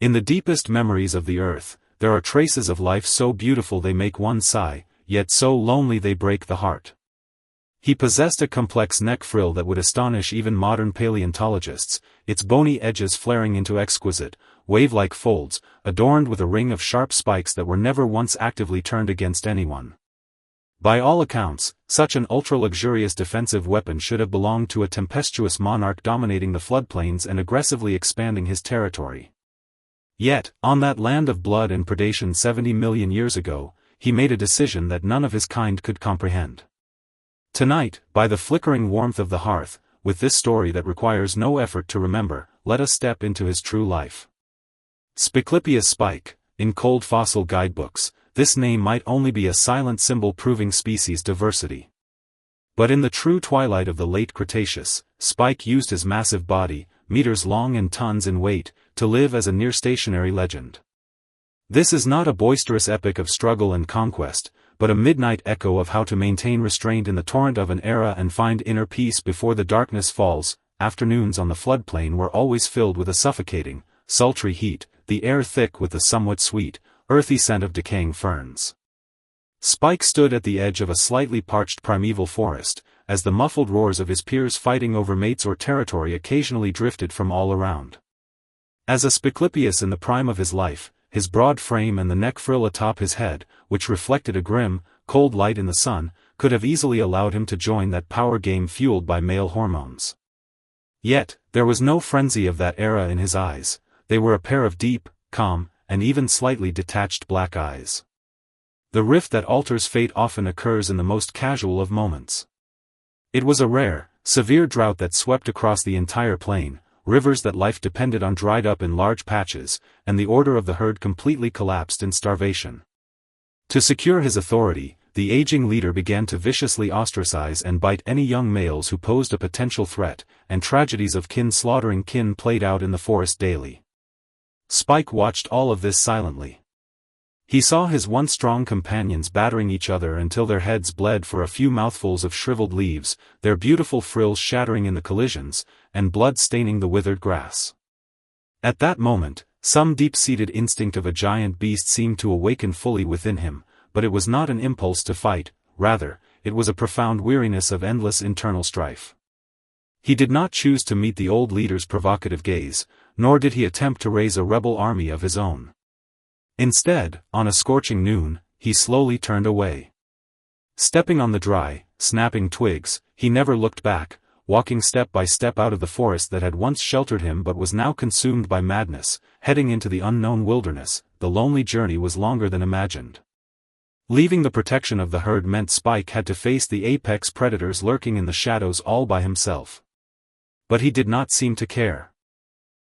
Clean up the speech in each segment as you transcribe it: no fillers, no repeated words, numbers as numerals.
In the deepest memories of the earth, there are traces of life so beautiful they make one sigh, yet so lonely they break the heart. He possessed a complex neck frill that would astonish even modern paleontologists, its bony edges flaring into exquisite, wave-like folds, adorned with a ring of sharp spikes that were never once actively turned against anyone. By all accounts, such an ultra-luxurious defensive weapon should have belonged to a tempestuous monarch dominating the floodplains and aggressively expanding his territory. Yet, on that land of blood and predation 70 million years ago, he made a decision that none of his kind could comprehend. Tonight, by the flickering warmth of the hearth, with this story that requires no effort to remember, let us step into his true life. Spiclipius Spike. In cold fossil guidebooks, this name might only be a silent symbol proving species diversity. But in the true twilight of the late Cretaceous, Spike used his massive body, meters long and tons in weight, to live as a near-stationary legend. This is not a boisterous epic of struggle and conquest, but a midnight echo of how to maintain restraint in the torrent of an era and find inner peace before the darkness falls. Afternoons on the floodplain were always filled with a suffocating, sultry heat, the air thick with the somewhat sweet, earthy scent of decaying ferns. Spike stood at the edge of a slightly parched primeval forest, as the muffled roars of his peers fighting over mates or territory occasionally drifted from all around. As a Spiclipius in the prime of his life, his broad frame and the neck frill atop his head, which reflected a grim, cold light in the sun, could have easily allowed him to join that power game fueled by male hormones. Yet, there was no frenzy of that era in his eyes. They were a pair of deep, calm, and even slightly detached black eyes. The rift that alters fate often occurs in the most casual of moments. It was a rare, severe drought that swept across the entire plain, rivers that life depended on dried up in large patches, and the order of the herd completely collapsed in starvation. To secure his authority, the aging leader began to viciously ostracize and bite any young males who posed a potential threat, and tragedies of kin slaughtering kin played out in the forest daily. Spike watched all of this silently. He saw his once strong companions battering each other until their heads bled for a few mouthfuls of shriveled leaves, their beautiful frills shattering in the collisions, and blood staining the withered grass. At that moment, some deep-seated instinct of a giant beast seemed to awaken fully within him, but it was not an impulse to fight, rather, it was a profound weariness of endless internal strife. He did not choose to meet the old leader's provocative gaze, nor did he attempt to raise a rebel army of his own. Instead, on a scorching noon, he slowly turned away. Stepping on the dry, snapping twigs, he never looked back, walking step by step out of the forest that had once sheltered him but was now consumed by madness, heading into the unknown wilderness. The lonely journey was longer than imagined. Leaving the protection of the herd meant Spike had to face the apex predators lurking in the shadows all by himself. But he did not seem to care.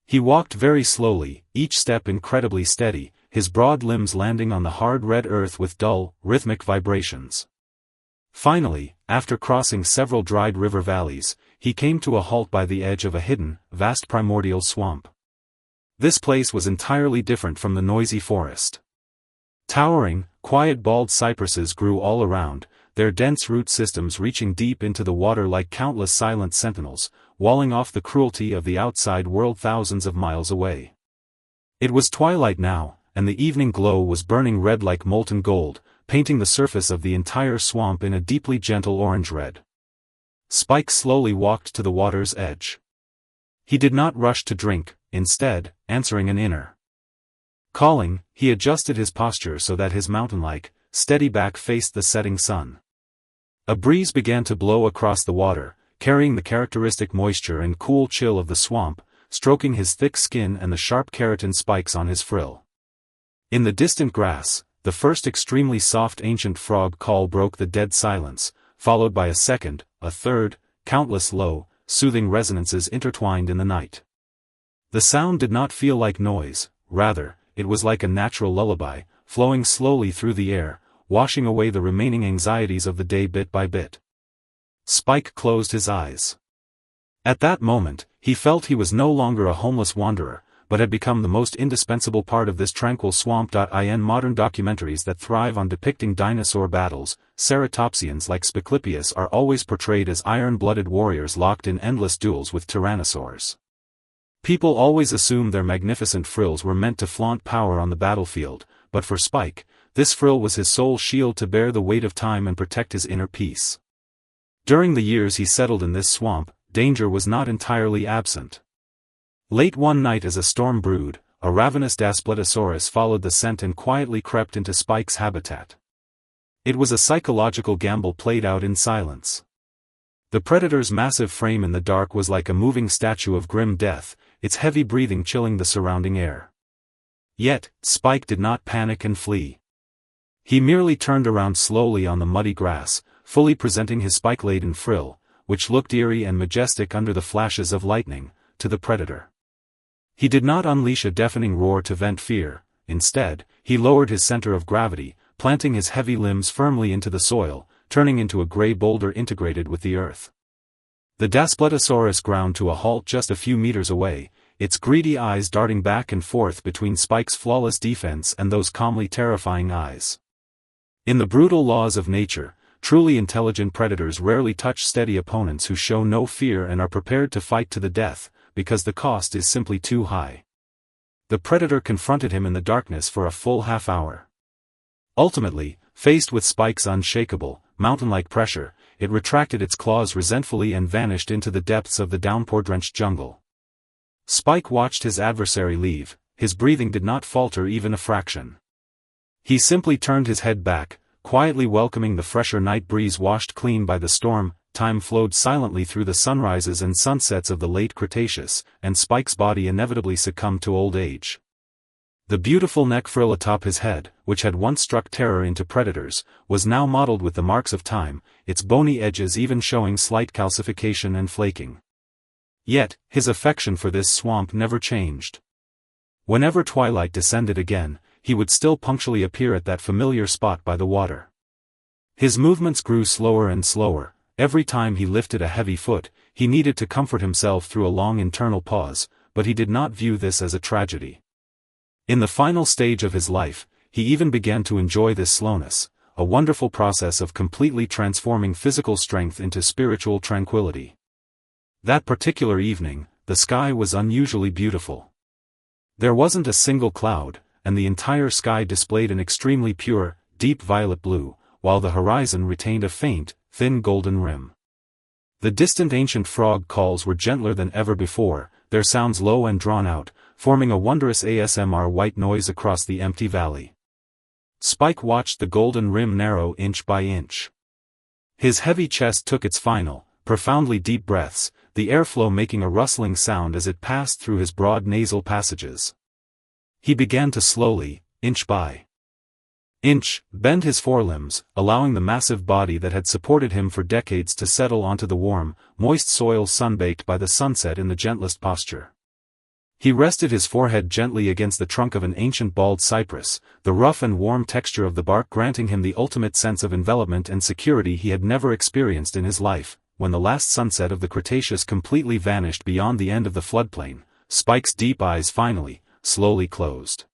He walked very slowly, each step incredibly steady, his broad limbs landing on the hard red earth with dull, rhythmic vibrations. Finally, after crossing several dried river valleys, he came to a halt by the edge of a hidden, vast primordial swamp. This place was entirely different from the noisy forest. Towering, quiet bald cypresses grew all around, their dense root systems reaching deep into the water like countless silent sentinels, walling off the cruelty of the outside world thousands of miles away. It was twilight now, and the evening glow was burning red like molten gold, painting the surface of the entire swamp in a deeply gentle orange red. Spike slowly walked to the water's edge. He did not rush to drink, instead, answering an inner calling, he adjusted his posture so that his mountain-like, steady back faced the setting sun. A breeze began to blow across the water, carrying the characteristic moisture and cool chill of the swamp, stroking his thick skin and the sharp keratin spikes on his frill. In the distant grass, the first extremely soft ancient frog call broke the dead silence, followed by a second, a third, countless low, soothing resonances intertwined in the night. The sound did not feel like noise, rather, it was like a natural lullaby, flowing slowly through the air, washing away the remaining anxieties of the day bit by bit. Spike closed his eyes. At that moment, he felt he was no longer a homeless wanderer, but had become the most indispensable part of this tranquil swamp. In modern documentaries that thrive on depicting dinosaur battles, ceratopsians like Spiclipius are always portrayed as iron-blooded warriors locked in endless duels with tyrannosaurs. People always assumed their magnificent frills were meant to flaunt power on the battlefield, but for Spike, this frill was his sole shield to bear the weight of time and protect his inner peace. During the years he settled in this swamp, danger was not entirely absent. Late one night as a storm brewed, a ravenous Daspletosaurus followed the scent and quietly crept into Spike's habitat. It was a psychological gamble played out in silence. The predator's massive frame in the dark was like a moving statue of grim death, its heavy breathing chilling the surrounding air. Yet, Spike did not panic and flee. He merely turned around slowly on the muddy grass, fully presenting his spike-laden frill, which looked eerie and majestic under the flashes of lightning, to the predator. He did not unleash a deafening roar to vent fear. Instead, he lowered his center of gravity, planting his heavy limbs firmly into the soil, turning into a gray boulder integrated with the earth. The Daspletosaurus ground to a halt just a few meters away, its greedy eyes darting back and forth between Spike's flawless defense and those calmly terrifying eyes. In the brutal laws of nature, truly intelligent predators rarely touch steady opponents who show no fear and are prepared to fight to the death, because the cost is simply too high. The predator confronted him in the darkness for a full half-hour. Ultimately, faced with Spike's unshakable, mountain-like pressure, it retracted its claws resentfully and vanished into the depths of the downpour-drenched jungle. Spike watched his adversary leave. His breathing did not falter even a fraction. He simply turned his head back, quietly welcoming the fresher night breeze washed clean by the storm. Time flowed silently through the sunrises and sunsets of the late Cretaceous, and Spike's body inevitably succumbed to old age. The beautiful neck frill atop his head, which had once struck terror into predators, was now mottled with the marks of time, its bony edges even showing slight calcification and flaking. Yet, his affection for this swamp never changed. Whenever twilight descended again, he would still punctually appear at that familiar spot by the water. His movements grew slower and slower. Every time he lifted a heavy foot, he needed to comfort himself through a long internal pause, but he did not view this as a tragedy. In the final stage of his life, he even began to enjoy this slowness, a wonderful process of completely transforming physical strength into spiritual tranquility. That particular evening, the sky was unusually beautiful. There wasn't a single cloud, and the entire sky displayed an extremely pure, deep violet blue, while the horizon retained a faint, thin golden rim. The distant ancient frog calls were gentler than ever before, their sounds low and drawn out, forming a wondrous ASMR white noise across the empty valley. Spike watched the golden rim narrow inch by inch. His heavy chest took its final, profoundly deep breaths, the airflow making a rustling sound as it passed through his broad nasal passages. He began to slowly, inch by inch, bend his forelimbs, allowing the massive body that had supported him for decades to settle onto the warm, moist soil sunbaked by the sunset in the gentlest posture. He rested his forehead gently against the trunk of an ancient bald cypress, the rough and warm texture of the bark granting him the ultimate sense of envelopment and security he had never experienced in his life. When the last sunset of the Cretaceous completely vanished beyond the end of the floodplain, Spike's deep eyes finally, slowly closed.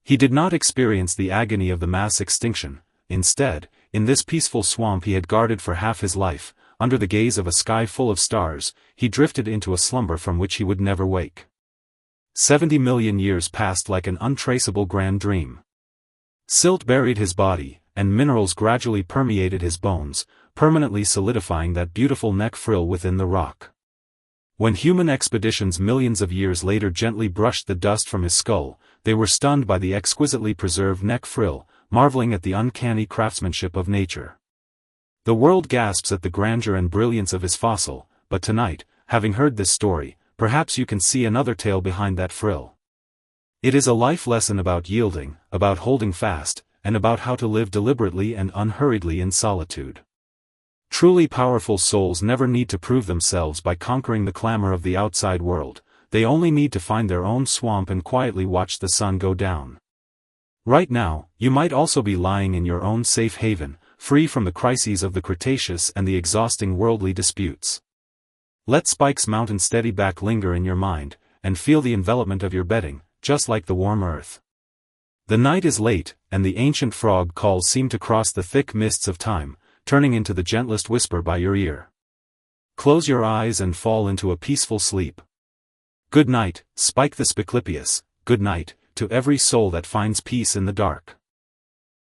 He did not experience the agony of the mass extinction. Instead, in this peaceful swamp he had guarded for half his life, under the gaze of a sky full of stars, he drifted into a slumber from which he would never wake. 70 million years passed like an untraceable grand dream. Silt buried his body, and minerals gradually permeated his bones, permanently solidifying that beautiful neck frill within the rock. When human expeditions millions of years later gently brushed the dust from his skull, they were stunned by the exquisitely preserved neck frill, marveling at the uncanny craftsmanship of nature. The world gasps at the grandeur and brilliance of his fossil, but tonight, having heard this story, perhaps you can see another tale behind that frill. It is a life lesson about yielding, about holding fast, and about how to live deliberately and unhurriedly in solitude. Truly powerful souls never need to prove themselves by conquering the clamor of the outside world, they only need to find their own swamp and quietly watch the sun go down. Right now, you might also be lying in your own safe haven, free from the crises of the Cretaceous and the exhausting worldly disputes. Let Spike's mountain steady back linger in your mind, and feel the envelopment of your bedding, just like the warm earth. The night is late, and the ancient frog calls seem to cross the thick mists of time, turning into the gentlest whisper by your ear. Close your eyes and fall into a peaceful sleep. Good night, Spike the Spiclipius, good night, to every soul that finds peace in the dark.